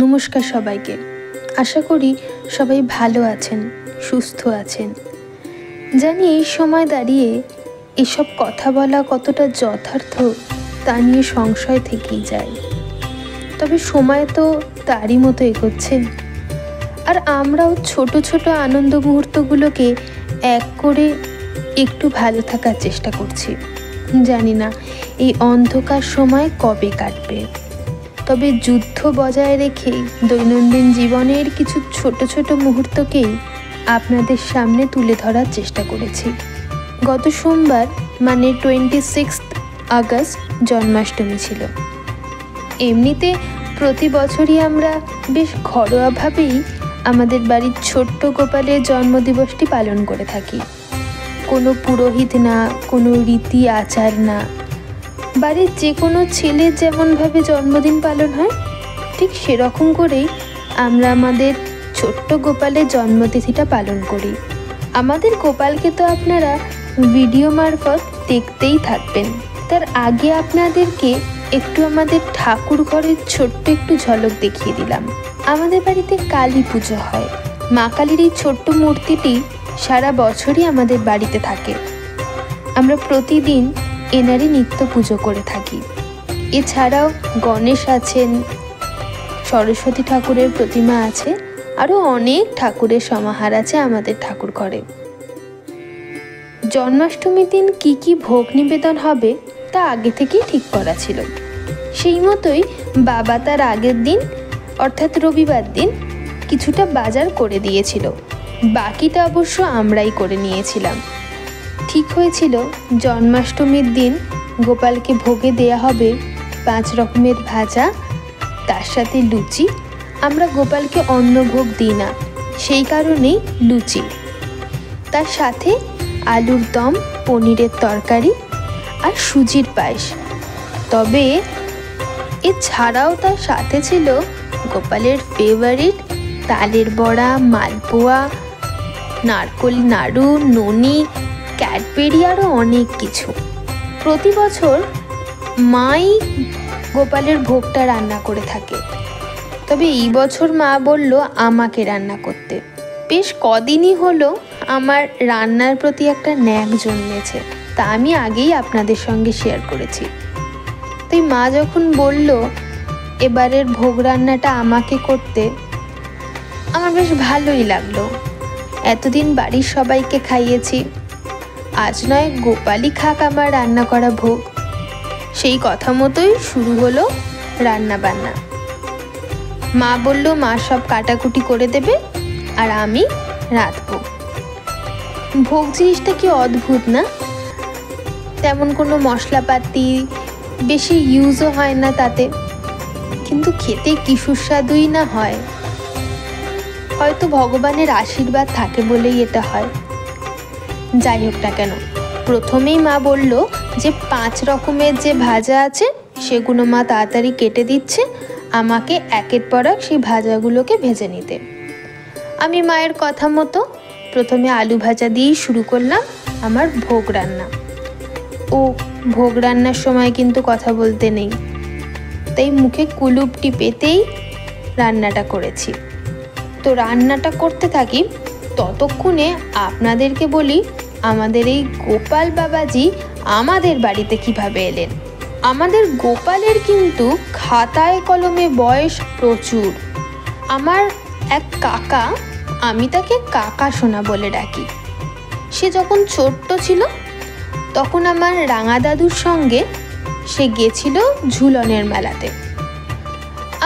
নমস্কার সবাইকে। আশা করি সবাই ভালো আছেন, সুস্থ আছেন। জানি এই সময় দাঁড়িয়ে এসব কথা বলা কতটা যথার্থ তা নিয়ে সংশয় থেকেই যায়। তবে সময় তো তারই মতো এগোচ্ছে, আর আমরাও ছোট ছোট আনন্দ মুহূর্তগুলোকে এক করে একটু ভালো থাকার চেষ্টা করছি। জানি না এই অন্ধকার সময় কবে কাটবে, তবে যুদ্ধ বজায় রেখে দৈনন্দিন জীবনের কিছু ছোট ছোট মুহূর্তকেই আপনাদের সামনে তুলে ধরার চেষ্টা করেছি। গত সোমবার মানে 26 আগস্ট জন্মাষ্টমী ছিল। এমনিতে প্রতি বছরই আমরা বেশ ঘরোয়াভাবেই আমাদের বাড়ির ছোট্ট গোপালের জন্মদিবসটি পালন করে থাকি। কোনো পুরোহিত না, কোনো রীতি আচার না, বাড়ির যে কোনো ছেলের যেমনভাবে জন্মদিন পালন হয় ঠিক সেরকম করেই আমরা আমাদের ছোট্ট গোপালের জন্মতিথিটা পালন করি। আমাদের গোপালকে তো আপনারা ভিডিও মারফত দেখতেই থাকবেন। তার আগে আপনাদেরকে একটু আমাদের ঠাকুর ঘরের ছোট্ট একটু ঝলক দেখিয়ে দিলাম। আমাদের বাড়িতে কালী পুজো হয়। মা কালীর এই ছোট্ট মূর্তিটি সারা বছরই আমাদের বাড়িতে থাকে। আমরা প্রতিদিন এনারই নিত্য পুজো করে থাকি। এছাড়াও গণেশ আছেন, সরস্বতী ঠাকুরের প্রতিমা আছে, আরও অনেক ঠাকুরের সমাহার আছে আমাদের ঠাকুর ঘরে। জন্মাষ্টমীর দিন কি কি ভোগ নিবেদন হবে তা আগে থেকেই ঠিক করা ছিল। সেই মতোই বাবা তার আগের দিন অর্থাৎ রবিবার দিন কিছুটা বাজার করে দিয়েছিল, বাকিটা অবশ্য আমরাই করে নিয়েছিলাম। ঠিক হয়েছিল জন্মাষ্টমীর দিন গোপালকে ভোগে দেয়া হবে 5 রকমের ভাজা, তার সাথে লুচি। আমরা গোপালকে অন্নভোগ দিই না, সেই কারণেই লুচি, তার সাথে আলুর দম, পনিরের তরকারি আর সুজির পায়েস। তবে এছাড়াও তার সাথে ছিল গোপালের ফেভারিট তালের বড়া, মালপোয়া, নারকোল নাড়ু, ননি, ক্যাডবেরি, আরও অনেক কিছু। প্রতি বছর মাই গোপালের ভোগটা রান্না করে থাকে, তবে এই বছর মা বলল আমাকে রান্না করতে। বেশ কদিনই হলো আমার রান্নার প্রতি একটা ন্যাক জন্মেছে, তা আমি আগেই আপনাদের সঙ্গে শেয়ার করেছি। তাই মা যখন বলল এবারের ভোগ রান্নাটা আমাকে করতে, আমার বেশ ভালোই লাগলো। এতদিন বাড়ির সবাইকে খাইয়েছি, আজ নয় গোপালই খাক আমার রান্না করা ভোগ। সেই কথা মতোই শুরু হলো রান্না বান্না। মা বলল মা সব কাটাকুটি করে দেবে আর আমি রাঁধবো। ভোগ জিনিসটা কি অদ্ভুত না? তেমন কোনো মশলাপাতি বেশি ইউজও হয় না তাতে, কিন্তু খেতে কি সুস্বাদুই না হয়। হয়তো ভগবানের আশীর্বাদ থাকে বলেই এটা হয়। যাই হোক না কেন, প্রথমেই মা বলল যে 5 রকমের যে ভাজা আছে সেগুলো মা তাড়াতাড়ি কেটে দিচ্ছে, আমাকে একের পর এক সেই ভাজাগুলোকে ভেজে নিতে। আমি মায়ের কথা মতো প্রথমে আলু ভাজা দিয়েই শুরু করলাম আমার ভোগ রান্না। ও ভোগ রান্নার সময় কিন্তু কথা বলতে নেই, তাই মুখে কুলুপটি পেতেই রান্নাটা করেছি। তো রান্নাটা করতে থাকি, ততক্ষণে আপনাদেরকে বলি আমাদের এই গোপাল বাবাজি আমাদের বাড়িতে কিভাবে এলেন। আমাদের গোপালের কিন্তু খাতায় কলমে বয়স প্রচুর। আমার এক কাকা, আমি তাকে কাকা সোনা বলে ডাকি, সে যখন ছোট্ট ছিল তখন আমার রাঙা দাদুর সঙ্গে সে গেছিল ঝুলনের মেলাতে।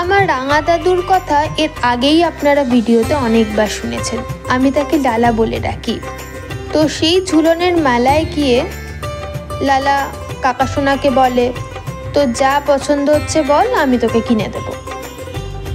আমার রাঙা দাদুর কথা এর আগেই আপনারা ভিডিওতে অনেকবার শুনেছেন, আমি তাকে লালা বলে ডাকি। তো সেই ঝুলনের মেলায় গিয়ে লালা কাকা সোনাকে বলে, তো যা পছন্দ হচ্ছে বল, আমি তোকে কিনে দেব।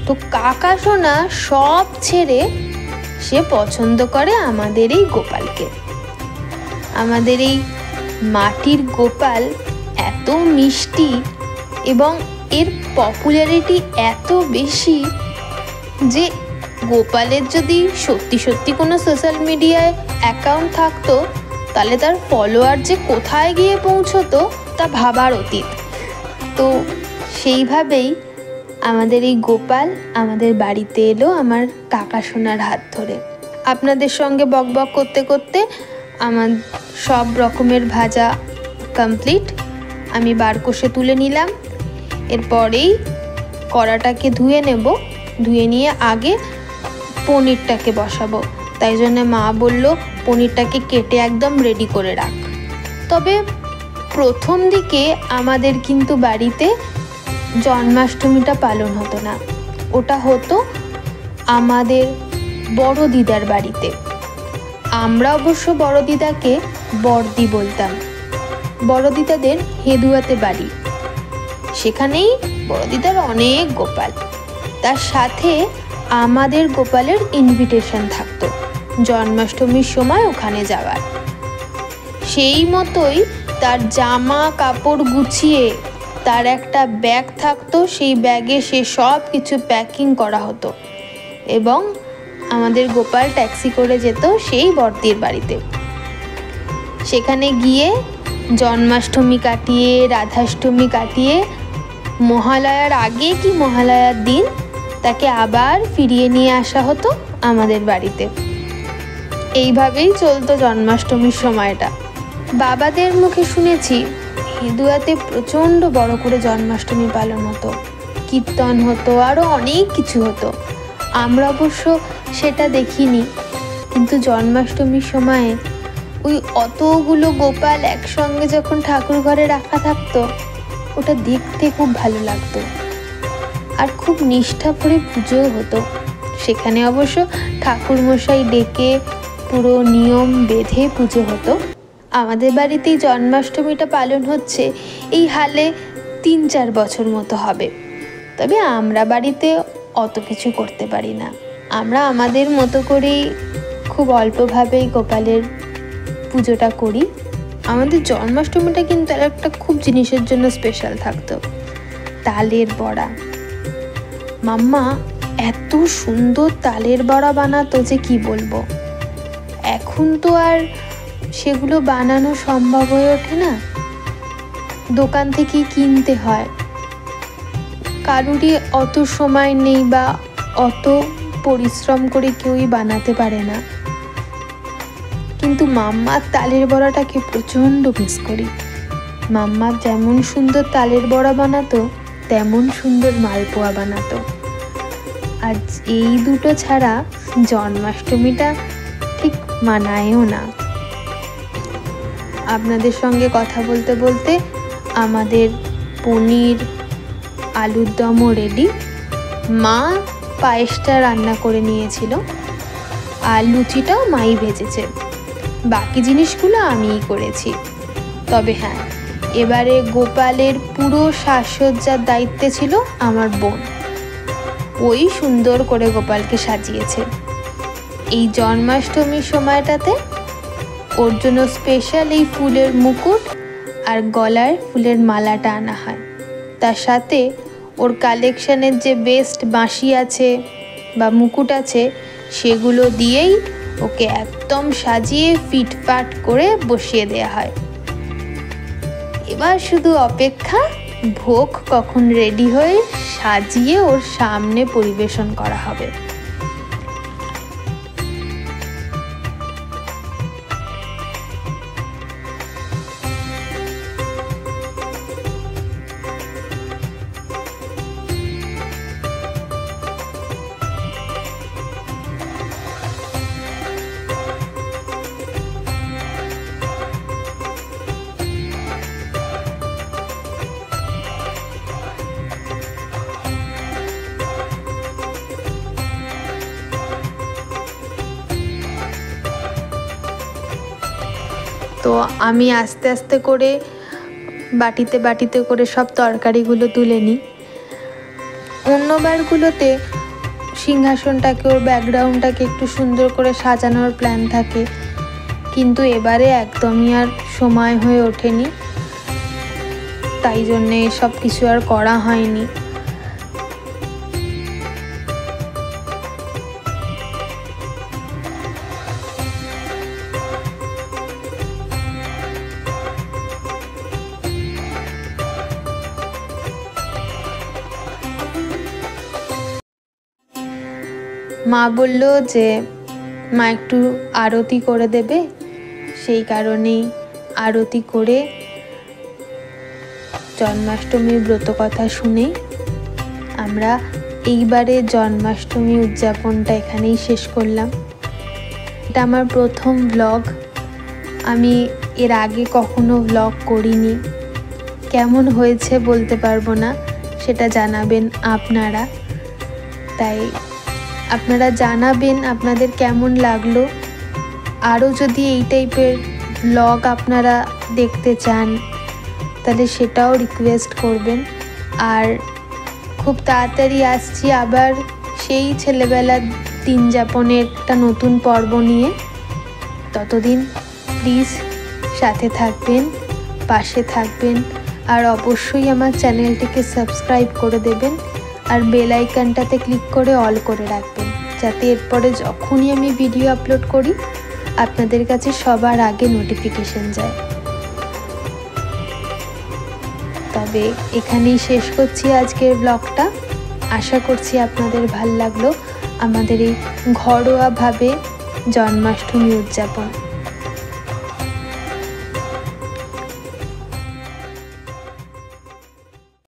তো কাকা সোনা সব ছেড়ে সে পছন্দ করে আমাদের এই গোপালকে। আমাদের এই মাটির গোপাল এত মিষ্টি এবং এর পপুলারিটি এত বেশি যে গোপালের যদি সত্যি সত্যি কোনো সোশ্যাল মিডিয়ায় অ্যাকাউন্ট থাকতো তাহলে তার ফলোয়ার যে কোথায় গিয়ে পৌঁছতো তা ভাবার অতীত। তো সেইভাবেই আমাদের এই গোপাল আমাদের বাড়িতে এলো আমার কাকা সোনার হাত ধরে। আপনাদের সঙ্গে বকবক করতে করতে আমার সব রকমের ভাজা কমপ্লিট। আমি বার কষে তুলে নিলাম। এরপরেই কড়াটাকে ধুয়ে নেব। ধুয়ে নিয়ে আগে পনিরটাকে বসাবো। তাই জন্য মা বলল পনিরটাকে কেটে একদম রেডি করে রাখ। তবে প্রথম দিকে আমাদের কিন্তু বাড়িতে জন্মাষ্টমীটা পালন হতো না, ওটা হতো আমাদের বড় দিদার বাড়িতে। আমরা অবশ্য বড় দিদাকে বড়দি বলতাম। বড় দিদাদের হেদুয়াতে বাড়ি, সেখানেই বড় দিদার অনেক গোপাল। তার সাথে আমাদের গোপালের ইনভিটেশন থাকতো জন্মাষ্টমীর সময় ওখানে যাওয়ার। সেই মতোই তার জামা কাপড় গুছিয়ে তার একটা ব্যাগ থাকতো, সেই ব্যাগে সে সব কিছু প্যাকিং করা হতো এবং আমাদের গোপাল ট্যাক্সি করে যেত সেই বড়দির বাড়িতে। সেখানে গিয়ে জন্মাষ্টমী কাটিয়ে রাধাষ্টমী কাটিয়ে মহালয়ার আগে কি মহালয়ার দিন তাকে আবার ফিরিয়ে নিয়ে আসা হতো আমাদের বাড়িতে। এইভাবেই চলতো জন্মাষ্টমীর সময়টা। বাবাদের মুখে শুনেছি হেদুয়াতে প্রচণ্ড বড় করে জন্মাষ্টমী পালন হতো, কীর্তন হতো, আরও অনেক কিছু হতো। আমরা অবশ্য সেটা দেখিনি, কিন্তু জন্মাষ্টমীর সময়ে ওই অতগুলো গোপাল একসঙ্গে যখন ঠাকুর ঘরে রাখা থাকতো ওটা দেখতে খুব ভালো লাগতো। আর খুব নিষ্ঠা করে পুজোও হতো। সেখানে অবশ্য ঠাকুরমশাই ডেকে পুরো নিয়ম বেঁধে পুজো হতো। আমাদের বাড়িতেই জন্মাষ্টমীটা পালন হচ্ছে এই হালে 3-4 বছর মতো হবে। তবে আমরা বাড়িতে অত কিছু করতে পারি না। আমরা আমাদের মতো করেই খুব অল্পভাবেই গোপালের পুজোটা করি। আমাদের জন্মাষ্টমীটা কিন্তু আর একটা খুব জিনিসের জন্য স্পেশাল থাকতো, তালের বড়া। মাম্মা এত সুন্দর তালের বড়া বানাতো যে কি বলবো। এখন তো আর সেগুলো বানানো সম্ভব হয়ে ওঠে না, দোকান থেকেই কিনতে হয়। কারুরই অত সময় নেই বা অত পরিশ্রম করে কেউই বানাতে পারে না। কিন্তু মাম্মার তালের বড়াটাকে প্রচণ্ড মিস করি। মাম্মা যেমন সুন্দর তালের বড়া বানাতো তেমন সুন্দর মালপোয়া বানাতো। আর এই দুটো ছাড়া জন্মাষ্টমীটা ঠিক মানায়ও না। আপনাদের সঙ্গে কথা বলতে বলতে আমাদের পনির আলুর দমও রেডি। মা পায়েসটা রান্না করে নিয়েছিল আর লুচিটাও মাই ভেজেছে। বাকি জিনিসগুলো আমিই করেছি। তবে হ্যাঁ, এবারে গোপালের পুরো সাজসজ্জার দায়িত্বে ছিল আমার বোন। ওই সুন্দর করে গোপালকে সাজিয়েছে। এই জন্মাষ্টমীর সময়টাতে ওর জন্য স্পেশাল এই ফুলের মুকুট আর গলার ফুলের মালাটা আনা হয়। তার সাথে ওর কালেকশানের যে বেস্ট বাঁশি আছে বা মুকুট আছে সেগুলো দিয়েই ওকে একদম সাজিয়ে ফিটফাট করে বসিয়ে দেয়া হয়। এবার শুধু অপেক্ষা ভোগ কখন রেডি হয়ে সাজিয়ে ওর সামনে পরিবেশন করা হবে। তো আমি আস্তে আস্তে করে বাটিতে বাটিতে করে সব তরকারিগুলো তুলে নিই। অন্যবারগুলোতে সিংহাসনটাকে ওর ব্যাকগ্রাউন্ডটাকে একটু সুন্দর করে সাজানোর প্ল্যান থাকে, কিন্তু এবারে একদমই আর সময় হয়ে ওঠেনি, তাই জন্যে সব কিছু আর করা হয়নি। মা বলল যে মা একটু আরতি করে দেবে, সেই কারণেই আরতি করে জন্মাষ্টমীর ব্রত কথা শুনে আমরা এইবারে জন্মাষ্টমী উদযাপনটা এখানেই শেষ করলাম। এটা আমার প্রথম ব্লগ, আমি এর আগে কখনো ব্লগ করিনি। কেমন হয়েছে বলতে পারবো না, সেটা জানাবেন আপনারা। তাই আপনারা জানাবেন আপনাদের কেমন লাগলো। আরও যদি এই টাইপের ব্লগ আপনারা দেখতে চান তাহলে সেটাও রিকোয়েস্ট করবেন। আর খুব তাড়াতাড়ি আসছি আবার সেই ছেলেবেলার দিন যাপনের একটা নতুন পর্ব নিয়ে। ততদিন প্লিজ সাথে থাকবেন, পাশে থাকবেন, আর অবশ্যই আমার চ্যানেলটিকে সাবস্ক্রাইব করে দেবেন আর বেল আইকনটাতে ক্লিক করে অল করে রাখবেন, যাতে এরপরে যখনই আমি ভিডিও আপলোড করি আপনাদের কাছে সবার আগে নোটিফিকেশন যায়। তবে এখানেই শেষ করছি আজকের ব্লগটা। আশা করছি আপনাদের ভাল লাগলো আমাদের এই ঘরোয়াভাবে জন্মাষ্টমী উদযাপন।